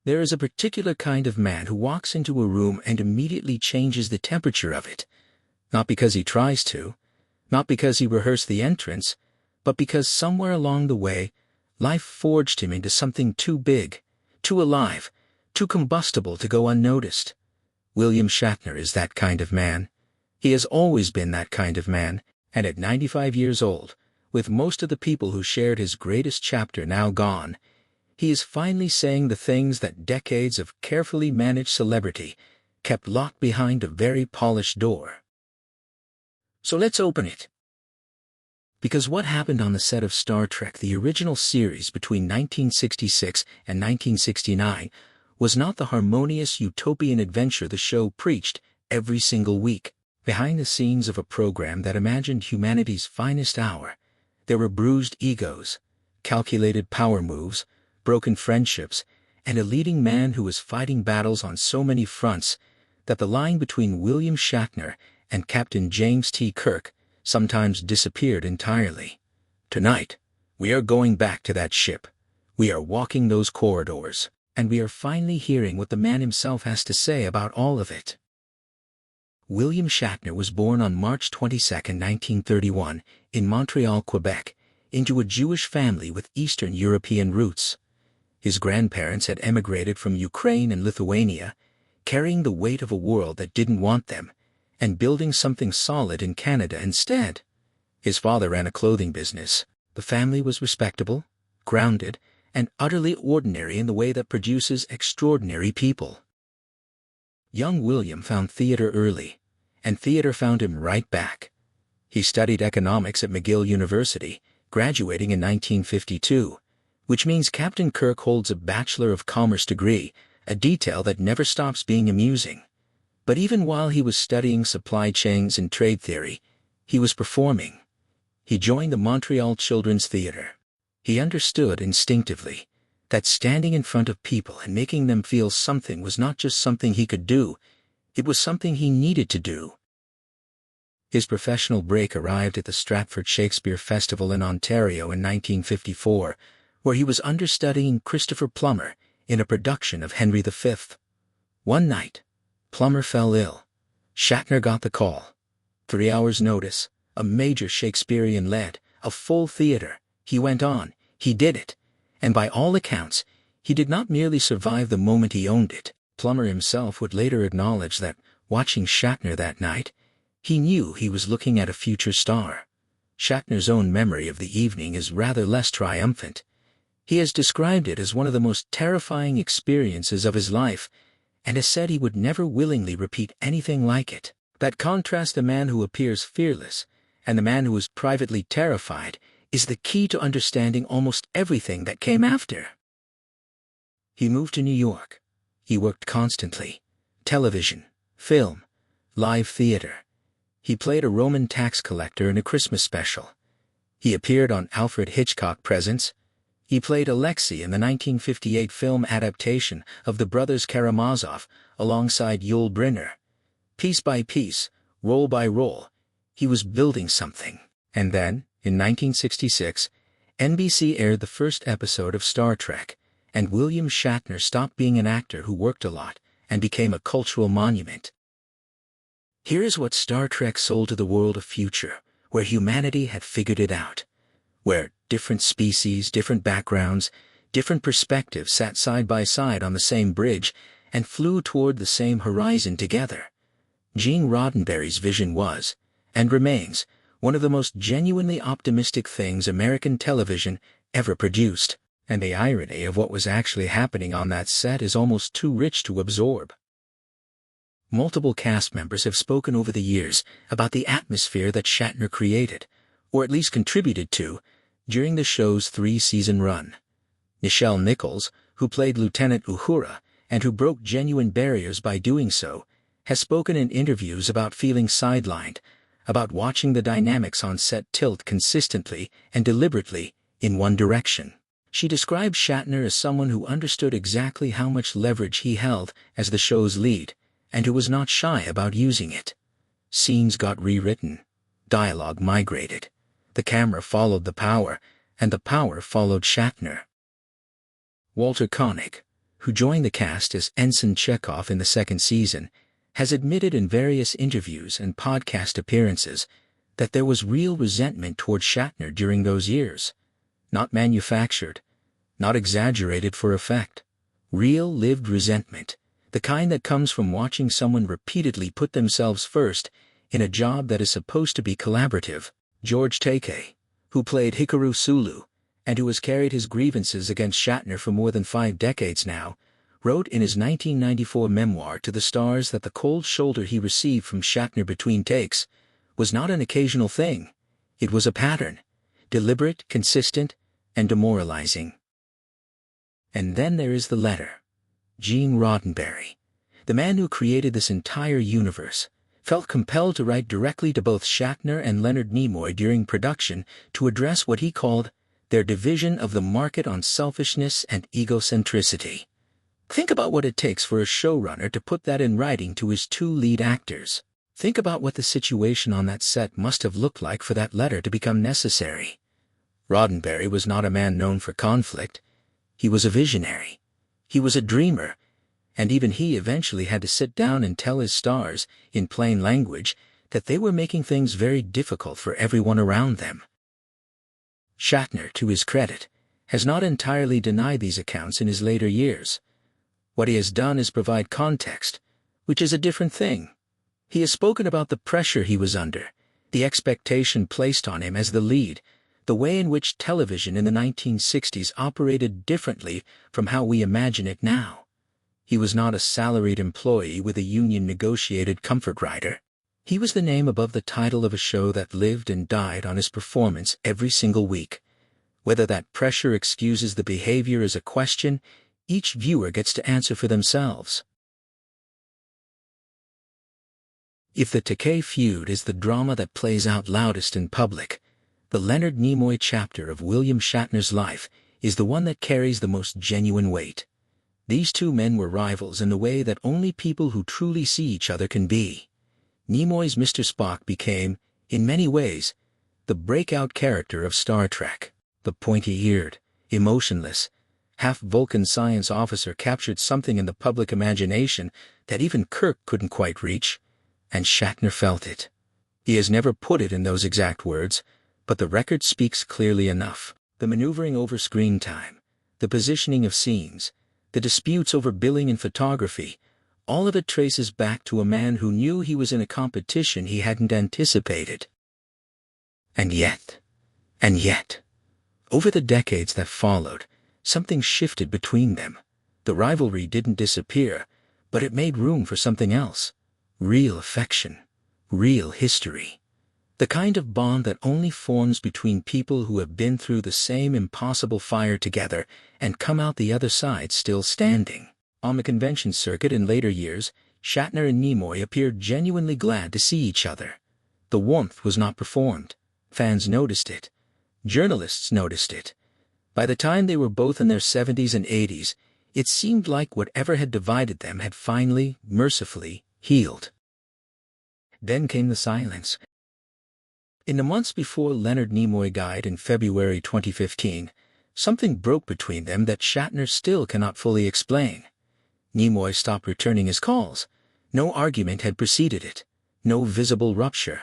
There is a particular kind of man who walks into a room and immediately changes the temperature of it. Not because he tries to, not because he rehearsed the entrance, but because somewhere along the way, life forged him into something too big, too alive, too combustible to go unnoticed. William Shatner is that kind of man. He has always been that kind of man, and at 95 years old, with most of the people who shared his greatest chapter now gone, he is finally saying the things that decades of carefully managed celebrity kept locked behind a very polished door. So let's open it. Because what happened on the set of Star Trek, the original series between 1966 and 1969, was not the harmonious utopian adventure the show preached every single week. Behind the scenes of a program that imagined humanity's finest hour, there were bruised egos, calculated power moves, broken friendships, and a leading man who was fighting battles on so many fronts that the line between William Shatner and Captain James T. Kirk sometimes disappeared entirely. Tonight, we are going back to that ship. We are walking those corridors, and we are finally hearing what the man himself has to say about all of it. William Shatner was born on March 22, 1931, in Montreal, Quebec, into a Jewish family with Eastern European roots. His grandparents had emigrated from Ukraine and Lithuania, carrying the weight of a world that didn't want them, and building something solid in Canada instead. His father ran a clothing business. The family was respectable, grounded, and utterly ordinary in the way that produces extraordinary people. Young William found theater early, and theater found him right back. He studied economics at McGill University, graduating in 1952, which means Captain Kirk holds a Bachelor of Commerce degree, a detail that never stops being amusing. But even while he was studying supply chains and trade theory, he was performing. He joined the Montreal Children's Theatre. He understood instinctively that standing in front of people and making them feel something was not just something he could do, it was something he needed to do. His professional break arrived at the Stratford Shakespeare Festival in Ontario in 1954, where he was understudying Christopher Plummer in a production of Henry V. One night, Plummer fell ill. Shatner got the call. 3 hours' notice, a major Shakespearean lead, a full theater. He went on, he did it. And by all accounts, he did not merely survive the moment, he owned it. Plummer himself would later acknowledge that, watching Shatner that night, he knew he was looking at a future star. Shatner's own memory of the evening is rather less triumphant. He has described it as one of the most terrifying experiences of his life, and has said he would never willingly repeat anything like it. That contrast, the man who appears fearless and the man who is privately terrified, is the key to understanding almost everything that came after. He moved to New York. He worked constantly. Television, film, live theater. He played a Roman tax collector in a Christmas special. He appeared on Alfred Hitchcock Presents. He played Alexei in the 1958 film adaptation of The Brothers Karamazov alongside Yul Brynner. Piece by piece, role by role, he was building something. And then, in 1966, NBC aired the first episode of Star Trek, and William Shatner stopped being an actor who worked a lot and became a cultural monument. Here is what Star Trek sold to the world: a future where humanity had figured it out, where different species, different backgrounds, different perspectives sat side by side on the same bridge and flew toward the same horizon together. Gene Roddenberry's vision was, and remains, one of the most genuinely optimistic things American television ever produced, and the irony of what was actually happening on that set is almost too rich to absorb. Multiple cast members have spoken over the years about the atmosphere that Shatner created, or at least contributed to, during the show's 3-season run. Nichelle Nichols, who played Lieutenant Uhura, and who broke genuine barriers by doing so, has spoken in interviews about feeling sidelined, about watching the dynamics on set tilt consistently and deliberately in one direction. She described Shatner as someone who understood exactly how much leverage he held as the show's lead, and who was not shy about using it. Scenes got rewritten. Dialogue migrated. The camera followed the power, and the power followed Shatner. Walter Koenig, who joined the cast as Ensign Chekhov in the second season, has admitted in various interviews and podcast appearances that there was real resentment toward Shatner during those years. Not manufactured, not exaggerated for effect. Real lived resentment, the kind that comes from watching someone repeatedly put themselves first in a job that is supposed to be collaborative. George Takei, who played Hikaru Sulu, and who has carried his grievances against Shatner for more than 5 decades now, wrote in his 1994 memoir to the stars that the cold shoulder he received from Shatner between takes was not an occasional thing. It was a pattern, deliberate, consistent, and demoralizing. And then there is the letter. Gene Roddenberry, the man who created this entire universe, felt compelled to write directly to both Shatner and Leonard Nimoy during production to address what he called their division of the market on selfishness and egocentricity. Think about what it takes for a showrunner to put that in writing to his 2 lead actors. Think about what the situation on that set must have looked like for that letter to become necessary. Roddenberry was not a man known for conflict. He was a visionary. He was a dreamer. And even he eventually had to sit down and tell his stars, in plain language, that they were making things very difficult for everyone around them. Shatner, to his credit, has not entirely denied these accounts in his later years. What he has done is provide context, which is a different thing. He has spoken about the pressure he was under, the expectation placed on him as the lead, the way in which television in the 1960s operated differently from how we imagine it now. He was not a salaried employee with a union-negotiated comfort rider. He was the name above the title of a show that lived and died on his performance every single week. Whether that pressure excuses the behavior is a question each viewer gets to answer for themselves. If the Takei feud is the drama that plays out loudest in public, the Leonard Nimoy chapter of William Shatner's life is the one that carries the most genuine weight. These 2 men were rivals in the way that only people who truly see each other can be. Nimoy's Mr. Spock became, in many ways, the breakout character of Star Trek. The pointy-eared, emotionless, half-Vulcan science officer captured something in the public imagination that even Kirk couldn't quite reach, and Shatner felt it. He has never put it in those exact words, but the record speaks clearly enough. The maneuvering over screen time, the positioning of scenes, the disputes over billing and photography, all of it traces back to a man who knew he was in a competition he hadn't anticipated. And yet, over the decades that followed, something shifted between them. The rivalry didn't disappear, but it made room for something else. Real affection, real history. The kind of bond that only forms between people who have been through the same impossible fire together and come out the other side still standing. On the convention circuit in later years, Shatner and Nimoy appeared genuinely glad to see each other. The warmth was not performed. Fans noticed it. Journalists noticed it. By the time they were both in their 70s and 80s, it seemed like whatever had divided them had finally, mercifully, healed. Then came the silence. In the months before Leonard Nimoy died in February 2015, something broke between them that Shatner still cannot fully explain. Nimoy stopped returning his calls. No argument had preceded it. No visible rupture.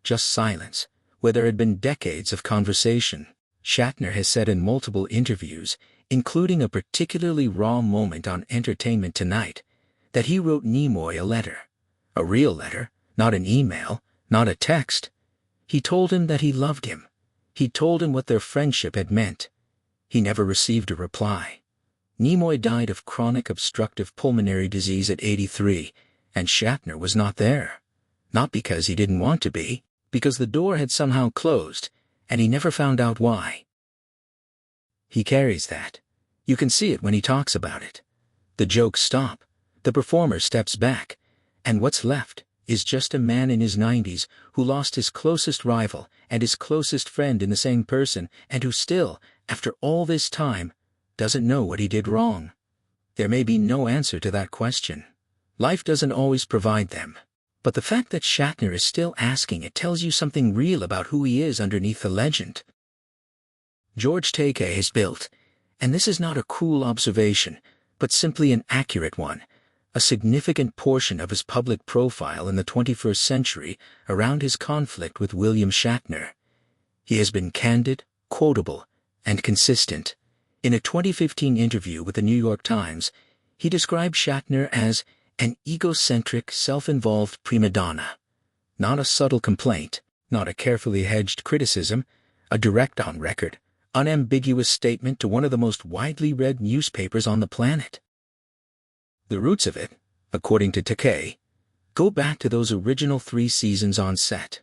Just silence, where there had been decades of conversation. Shatner has said in multiple interviews, including a particularly raw moment on Entertainment Tonight, that he wrote Nimoy a letter. A real letter, not an email, not a text. He told him that he loved him. He told him what their friendship had meant. He never received a reply. Nimoy died of chronic obstructive pulmonary disease at 83, and Shatner was not there. Not because he didn't want to be, because the door had somehow closed, and he never found out why. He carries that. You can see it when he talks about it. The jokes stop. The performer steps back, and what's left is just a man in his 90s who lost his closest rival and his closest friend in the same person, and who still, after all this time, doesn't know what he did wrong. There may be no answer to that question. Life doesn't always provide them. But the fact that Shatner is still asking it tells you something real about who he is underneath the legend. George Takei has built, and this is not a cruel observation, but simply an accurate one, a significant portion of his public profile in the 21st century around his conflict with William Shatner. He has been candid, quotable, and consistent. In a 2015 interview with the New York Times, he described Shatner as an egocentric, self-involved prima donna. Not a subtle complaint, not a carefully hedged criticism, a direct on-record, unambiguous statement to one of the most widely read newspapers on the planet. The roots of it, according to Takei, go back to those original 3 seasons on set.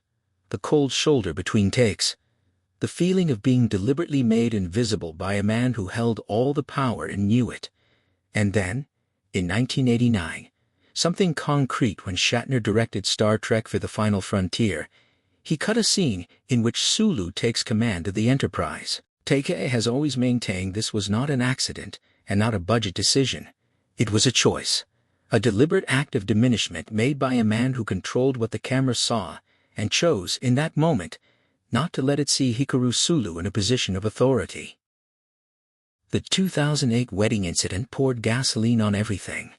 The cold shoulder between takes. The feeling of being deliberately made invisible by a man who held all the power and knew it. And then, in 1989, something concrete when Shatner directed Star Trek for the Final Frontier, he cut a scene in which Sulu takes command of the Enterprise. Takei has always maintained this was not an accident and not a budget decision. It was a choice, a deliberate act of diminishment made by a man who controlled what the camera saw and chose, in that moment, not to let it see Hikaru Sulu in a position of authority. The 2008 wedding incident poured gasoline on everything.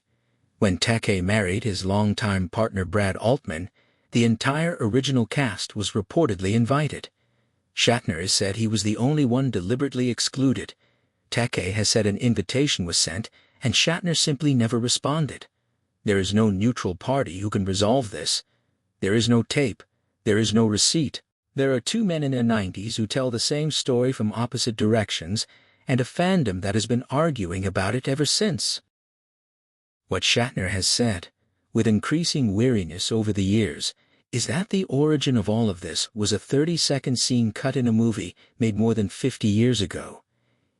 When Takei married his longtime partner Brad Altman, the entire original cast was reportedly invited. Shatner has said he was the only one deliberately excluded. Takei has said an invitation was sent, and Shatner simply never responded. There is no neutral party who can resolve this. There is no tape. There is no receipt. There are 2 men in their 90s who tell the same story from opposite directions, and a fandom that has been arguing about it ever since. What Shatner has said, with increasing weariness over the years, is that the origin of all of this was a 30-second scene cut in a movie made more than 50 years ago.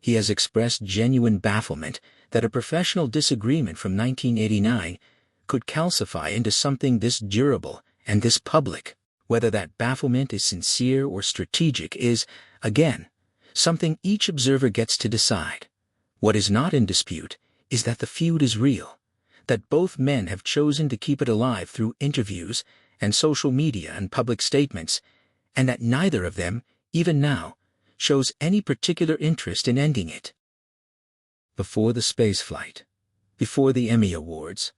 He has expressed genuine bafflement that a professional disagreement from 1989 could calcify into something this durable and this public. Whether that bafflement is sincere or strategic is, again, something each observer gets to decide. What is not in dispute is that the feud is real, that both men have chosen to keep it alive through interviews and social media and public statements, and that neither of them, even now, shows any particular interest in ending it. Before the spaceflight, before the Emmy Awards,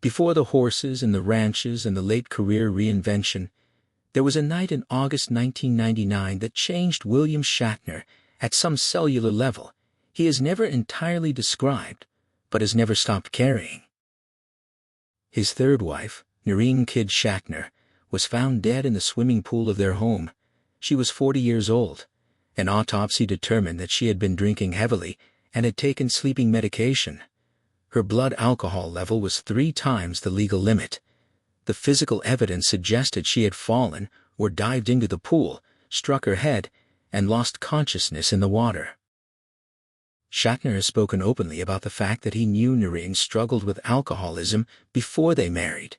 before the horses and the ranches and the late career reinvention, there was a night in August 1999 that changed William Shatner at some cellular level he has never entirely described, but has never stopped carrying. His third wife, Noreen Kidd Shatner, was found dead in the swimming pool of their home. She was 40 years old. An autopsy determined that she had been drinking heavily and had taken sleeping medication. Her blood alcohol level was 3 times the legal limit. The physical evidence suggested she had fallen or dived into the pool, struck her head, and lost consciousness in the water. Shatner has spoken openly about the fact that he knew Noreen struggled with alcoholism before they married.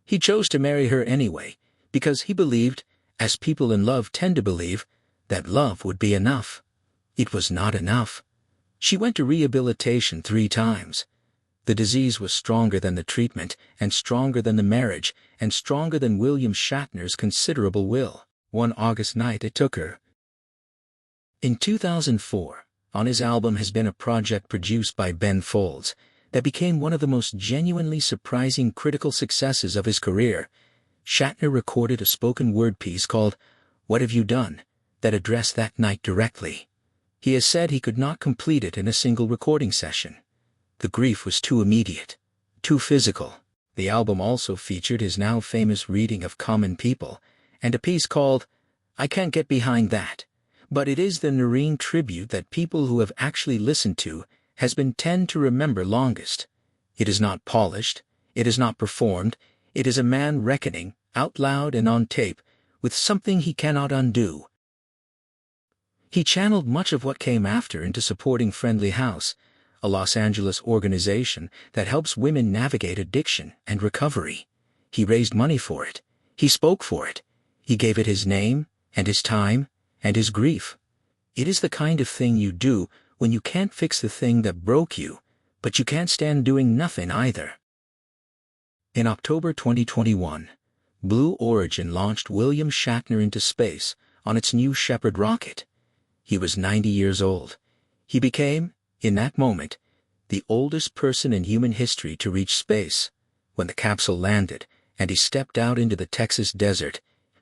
He chose to marry her anyway because he believed, as people in love tend to believe, that love would be enough. It was not enough. She went to rehabilitation 3 times. The disease was stronger than the treatment, and stronger than the marriage, and stronger than William Shatner's considerable will. One August night it took her. In 2004, On His Album has been a project produced by Ben Folds that became one of the most genuinely surprising critical successes of his career. Shatner recorded a spoken word piece called "What Have You Done?" that addressed that night directly. He has said he could not complete it in a single recording session. The grief was too immediate, too physical. The album also featured his now famous reading of Common People, and a piece called "I Can't Get Behind That," but it is the Noreen tribute that people who have actually listened to has been tend to remember longest. It is not polished, it is not performed, it is a man reckoning, out loud and on tape, with something he cannot undo. He channeled much of what came after into supporting Friendly House, a Los Angeles organization that helps women navigate addiction and recovery. He raised money for it. He spoke for it. He gave it his name, and his time, and his grief. It is the kind of thing you do when you can't fix the thing that broke you, but you can't stand doing nothing either. In October 2021, Blue Origin launched William Shatner into space on its New Shepard rocket. He was 90 years old. He became, in that moment, the oldest person in human history to reach space. When the capsule landed and he stepped out into the Texas desert,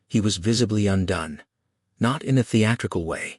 he was visibly undone. Not in a theatrical way,